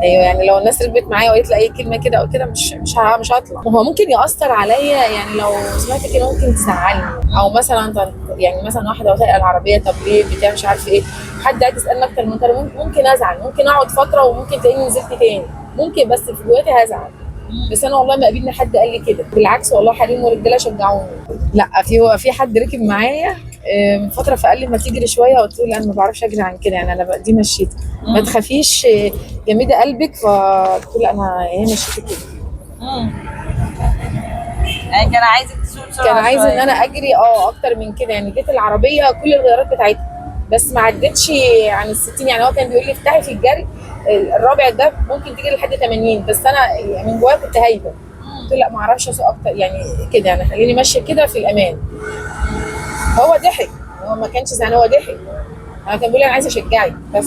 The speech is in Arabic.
ايوه، يعني لو الناس ركبت معايا وقالت لي اي كلمه كده او كده مش هطلع. وهو ممكن ياثر عليا، يعني لو سمعت كده ممكن تزعلني، او مثلا يعني مثلا واحده وسائل العربيه، طب ليه بتاع مش عارف ايه، حد قاعد يسالني اكتر من كده، ممكن ازعل، ممكن اقعد فتره وممكن تلاقيني نزلت تاني، ممكن، بس في جواتي هزعل. بس انا والله ما قابلني حد قال لي كده، بالعكس والله حريم ورجاله شجعوني. لا، في حد ركب معايا من فتره فقال لي ما تجري شويه، قلت له لا انا ما بعرفش اجري عن كده، يعني انا بقى دي مشيت. ما تخافيش، جميده قلبك، فقلت له لا انا هي مشيت كده. يعني كان عايزك تسوق كان بسرعه عايز ان شويه. انا اجري اكتر من كده، يعني جيت العربيه كل الغيارات بتاعتها، بس ما عدتش عن ال60. يعني هو كان بيقول لي افتحي في الجري، الرابع ده ممكن تيجي لحد 80، بس انا من جوايا كنت هايبه، قلت له لا ما اعرفش اسوق اكتر يعني كده، يعني خليني ماشيه كده في الامان. هو ضحك، هو ما كانش زعلان، هو ضحك، انا كان بيقول لي انا عايزه اشجعك بس.